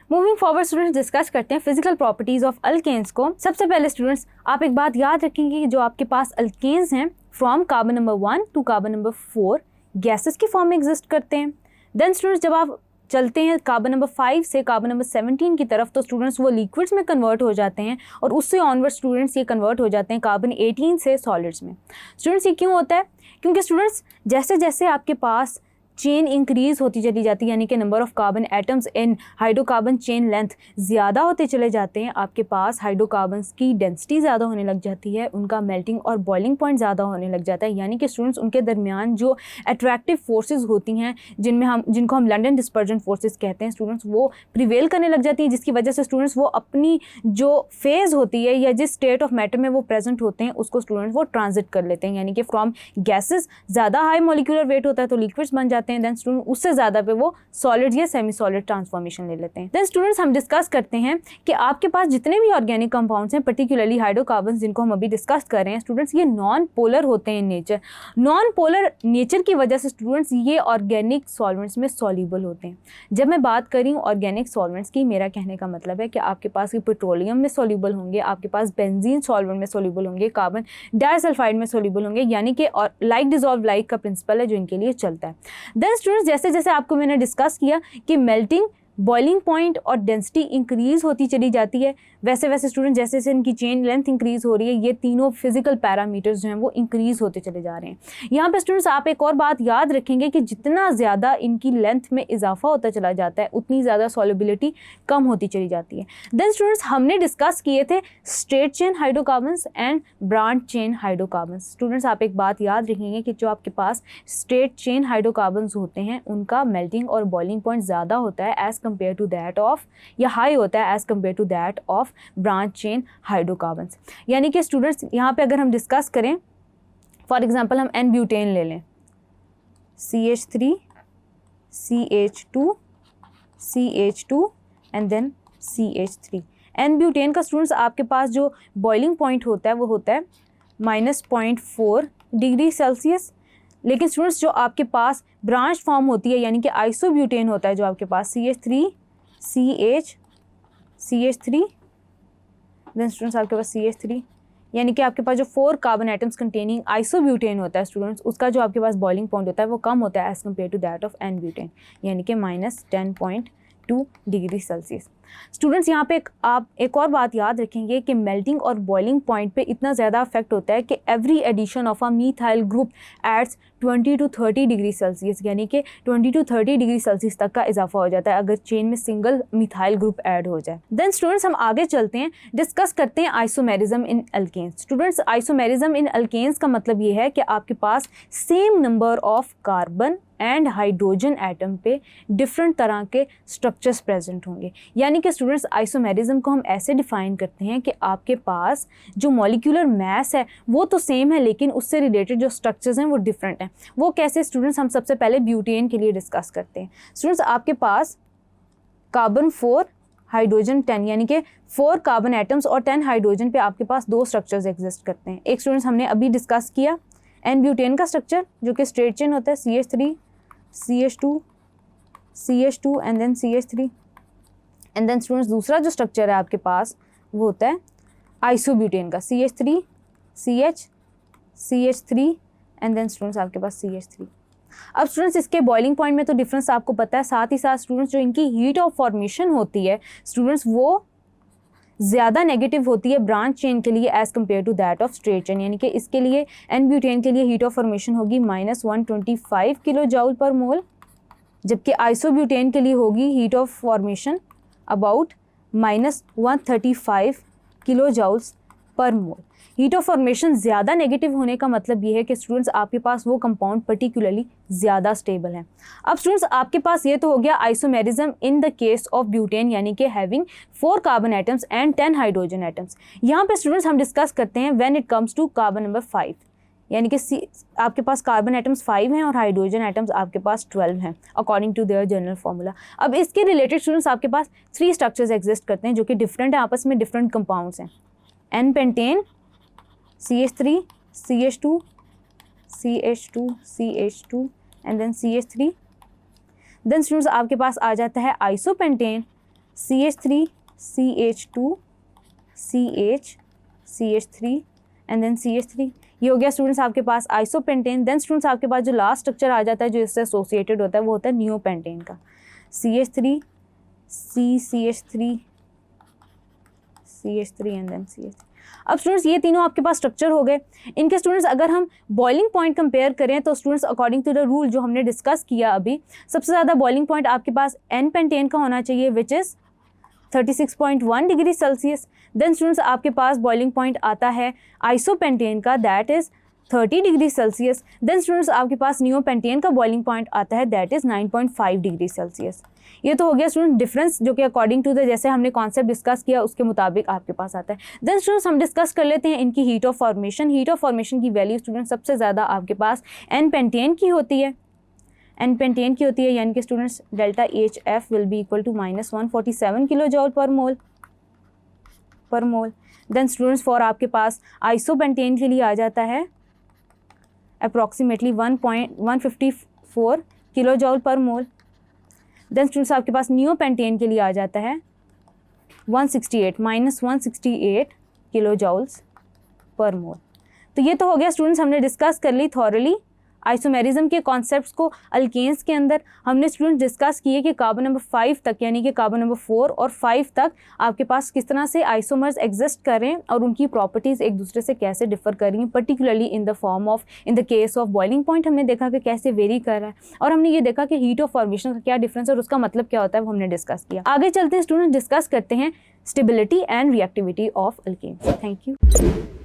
Moving forward students discuss करते हैं physical properties of alkanes को। सबसे पहले स्टूडेंट्स आप एक बात याद रखेंगे कि जो आपके पास अल्केन्स हैं from carbon number 1 to carbon number 4 gases की फॉर्म में एग्जिस्ट करते हैं। देन स्टूडेंट्स जब आप चलते हैं कार्बन नंबर 5 से कार्बन नंबर 17 की तरफ तो स्टूडेंट्स वो लिक्विड्स में कन्वर्ट हो जाते हैं और उससे ऑनवर्ड स्टूडेंट्स ये कन्वर्ट हो जाते हैं कार्बन 18 से सॉलिड्स में। स्टूडेंट्स ये क्यों होता है? क्योंकि स्टूडेंट्स जैसे जैसे आपके पास चेन इंक्रीज होती चली जाती है, यानी कि number of carbon atoms in hydrocarbon chain length ज़्यादा होते चले जाते हैं, आपके पास हाइड्रोकार्बन्स की डेंसिटी ज़्यादा होने लग जाती है, उनका मेल्टिंग और बॉइलिंग पॉइंट ज़्यादा होने लग जाता है। यानी कि स्टूडेंट्स उनके दरमियान जो अट्रैक्टिव फोर्सेस होती हैं जिनको हम लंडन डिस्पर्जन फोर्सेस कहते हैं, स्टूडेंट्स वो प्रिवेल करने लग जाती हैं, जिसकी वजह से स्टूडेंट्स वो अपनी जो फेज़ होती है या जिस स्टेट ऑफ मैटर में वो प्रेजेंट होते हैं उसको स्टूडेंट्स वो ट्रांजिट कर लेते हैं। यानी कि फ्रॉम गैसेस ज़्यादा हाई मॉलिक्यूलर वेट होता है तो लिक्विड्स बन जाते हैं, देन स्टूडेंट उससे ज़्यादा पे वो सॉलिड या सेमी सॉलिड ट्रांसफॉर्मेशन ले लेते हैं। देन स्टूडेंट्स हम डिस्कस करते हैं कि आपके पास जितने भी ऑर्गेनिक कंपाउंड्स हैं, पर्टिकुलरली हाइड्रोकार्बन्स जिनको हम अभी डिस्कस कर रहे हैं स्टूडेंट्स, ये नॉन पोलर होते हैं in nature. Non polar nature की वजह से स्टूडेंट्स ये ऑर्गेनिक सॉल्वेंट्स में सॉल्युबल होते हैं। जब मैं बात कर रही हूँ ऑर्गेनिक सॉल्वेंट्स की, मेरा कहने का मतलब है कि आपके पास ये पेट्रोलियम में सॉल्युबल होंगे, आपके पास बेंजीन सॉल्वेंट में सॉल्युबल होंगे, कार्बन डाइसल्फाइड में सॉल्युबल होंगे, यानी कि और लाइक डिजॉल्व लाइक का प्रिंसिपल है जो इनके लिए चलता है। देन स्टूडेंट्स जैसे जैसे आपको मैंने डिस्कस किया कि मेल्टिंग, बॉइलिंग पॉइंट और डेंसिटी इंक्रीज होती चली जाती है, वैसे वैसे स्टूडेंट जैसे जैसे इनकी चेन लेंथ इंक्रीज हो रही है, ये तीनों फिजिकल पैरामीटर्स जो हैं वो इंक्रीज होते चले जा रहे हैं। यहाँ पे स्टूडेंट्स आप एक और बात याद रखेंगे कि जितना ज़्यादा इनकी लेंथ में इजाफा होता चला जाता है उतनी ज़्यादा सॉल्युबिलिटी कम होती चली जाती है। देन स्टूडेंट्स हमने डिस्कस किए थे straight chain hydrocarbons and branch chain hydrocarbons. Students आप एक बात याद रखेंगे कि जो आपके पास स्ट्रेट चेन हाइड्रोकार्बन्स होते हैं उनका मेल्टिंग और बॉइलिंग पॉइंट ज़्यादा होता है as compare to that of, या हाई होता है as compare to that of branch chain hydrocarbons. यानी कि स्टूडेंट्स यहाँ पे अगर हम डिस्कस करें, फॉर एग्जांपल हम एन ब्यूटेन ले लें, CH3 CH2 CH2 and then CH3। N butane का स्टूडेंट्स आपके पास जो बॉइलिंग पॉइंट होता है वो होता है -0.4 डिग्री सेल्सियस। लेकिन स्टूडेंट्स जो आपके पास ब्रांच फॉर्म होती है यानी कि आइसोब्यूटेन होता है, जो आपके पास CH3 CH3 देन स्टूडेंट्स आपके पास CH3, यानी कि आपके पास जो 4 कार्बन एटम्स कंटेनिंग आइसोब्यूटेन होता है स्टूडेंट्स, उसका जो आपके पास बॉइलिंग पॉइंट होता है वो कम होता है as compare to that of n butane, यानी कि -10.2 डिग्री सेल्सियस। स्टूडेंट्स यहाँ पे आप एक और बात याद रखेंगे कि मेल्टिंग और बॉइलिंग पॉइंट पे इतना ज़्यादा इफेक्ट होता है कि every addition of a methyl group adds 20 to 30 degree Celsius, यानी कि 20 to 30 डिग्री सेल्सियस तक का इजाफा हो जाता है अगर चेन में सिंगल मिथाइल ग्रुप ऐड हो जाए। देन स्टूडेंट्स हम आगे चलते हैं, डिस्कस करते हैं isomerism in alkanes. Students isomerism in alkanes का मतलब ये है कि आपके पास same number of carbon and hydrogen atom पे डिफरेंट तरह के स्ट्रक्चर्स प्रेजेंट होंगे। यानी कि स्टूडेंट्स आइसोमेरिज्म को हम ऐसे डिफाइन करते हैं कि आपके पास जो मॉलिक्यूलर मास है वो तो सेम है लेकिन उससे रिलेटेड जो स्ट्रक्चर्स हैं वो डिफरेंट हैं। वो कैसे स्टूडेंट्स, हम सबसे पहले ब्यूटेन के लिए डिस्कस करते हैं। स्टूडेंट्स आपके पास कार्बन 4 हाइड्रोजन 10, यानी कि 4 कार्बन एटम्स और 10 हाइड्रोजन पे आपके पास 2 स्ट्रक्चर्स एग्जिस्ट करते हैं। एक स्टूडेंट्स हमने अभी डिस्कस किया एन ब्यूटेन का स्ट्रक्चर जो कि स्ट्रेट चेन होता है, CH3 CH2 and then CH3। And then students दूसरा जो स्ट्रक्चर है आपके पास वो होता है आइसोब्यूटेन का, CH3 CH3 and then students आपके पास CH3। अब स्टूडेंट्स इसके बॉइलिंग पॉइंट में तो डिफरेंस आपको पता है, साथ ही साथ स्टूडेंट्स जो इनकी हीट ऑफ फॉर्मेशन होती है स्टूडेंट्स वो ज़्यादा नेगेटिव होती है ब्रांच चेन के लिए as compare to that of straight chain. यानी कि इसके लिए एन ब्यूटेन के लिए हीट ऑफ फॉर्मेशन होगी -125 किलो जूल पर मोल, जबकि आइसोब्यूटेन के लिए होगी heat of formation about -135 kilo joules per mole. Heat of formation ज़्यादा नेगेटिव होने का मतलब ये है कि स्टूडेंट्स आपके पास वो कंपाउंड पर्टिकुलरली ज़्यादा स्टेबल है। अब स्टूडेंट्स आपके पास ये तो हो गया isomerism in the case of butane, यानी कि having 4 carbon atoms and 10 hydrogen atoms. यहाँ पे स्टूडेंट्स हम डिस्कस करते हैं when it comes to carbon number 5, यानी कि आपके पास कार्बन एटम्स 5 हैं और हाइड्रोजन एटम्स आपके पास 12 हैं according to their general formula. अब इसके रिलेटेड स्टूडेंट्स आपके पास 3 स्ट्रक्चर्स एग्जिस्ट करते हैं जो कि डिफरेंट है, आपस में डिफरेंट कंपाउंड्स हैं। N pentane, CH3 CH2 CH2 CH2 and then CH3। Then students आपके पास आ जाता है isopentane CH3 CH2 CH CH3 and then CH3। ये हो गया स्टूडेंट्स आपके पास आइसोपेंटेन। देन स्टूडेंट्स आपके पास जो लास्ट स्ट्रक्चर आ जाता है जो इससे एसोसिएटेड होता है वो होता है नियोपेंटेन का, CH3 CH3 CH3 and then CH3। अब स्टूडेंट्स ये तीनों आपके पास स्ट्रक्चर हो गए। इनके स्टूडेंट्स अगर हम बॉइलिंग पॉइंट कंपेयर करें तो students according to the rule जो हमने डिस्कस किया अभी, सबसे ज़्यादा बॉइलिंग पॉइंट आपके पास एन पेंटेन का होना चाहिए which is 36.1 degree Celsius. Then students आपके पास बॉइलिंग पॉइंट आता है आइसोपेंटेन का, that is 30 degree Celsius. Then students आपके पास नियोपेंटेन का बॉइलिंग पॉइंट आता है, दैट इज़ 9.5 डिग्री सेल्सियस। ये तो हो गया स्टूडेंट डिफरेंस जो कि अकॉर्डिंग टू द जैसे हमने कॉन्सेप्ट डिस्कस किया उसके मुताबिक आपके पास आता है। देन स्टूडेंट्स हम डिस्कस कर लेते हैं इनकी heat of formation. Heat of formation की वैल्यू स्टूडेंट सबसे ज़्यादा आपके पास एन पेंटेन की होती है, एन पेंटेन की होती है, यानी कि students delta HF will be equal to -147 kilo joule per mole. Then students for आपके पास आइसोपेंटेन के लिए आ जाता है approximately 154 kilo joule per mole. Then students आपके पास नियोपेंटेन के लिए आ जाता है 168 किलो जॉल्स पर मोल। तो ये तो हो गया स्टूडेंट्स, हमने डिस्कस कर ली थॉरली आइसोमेरिज्म के कॉन्सेप्ट्स को अल्केन्स के अंदर। हमने स्टूडेंट डिस्कस किए कि कार्बन नंबर 5 तक यानी कि कार्बन नंबर 4 और 5 तक आपके पास किस तरह से आइसोमर्स एग्जिस्ट करें और उनकी प्रॉपर्टीज़ एक दूसरे से कैसे डिफर करेंगी, particularly in the form of in the case of boiling point हमने देखा कि कैसे वेरी कर रहा है, और हमने ये देखा कि हीट ऑफ फॉर्मेशन का क्या डिफरेंस है और उसका मतलब क्या होता है वो हमने डिस्कस किया। आगे चलते हैं स्टूडेंट, डिस्कस करते हैं stability and reactivity of alkanes. Thank you.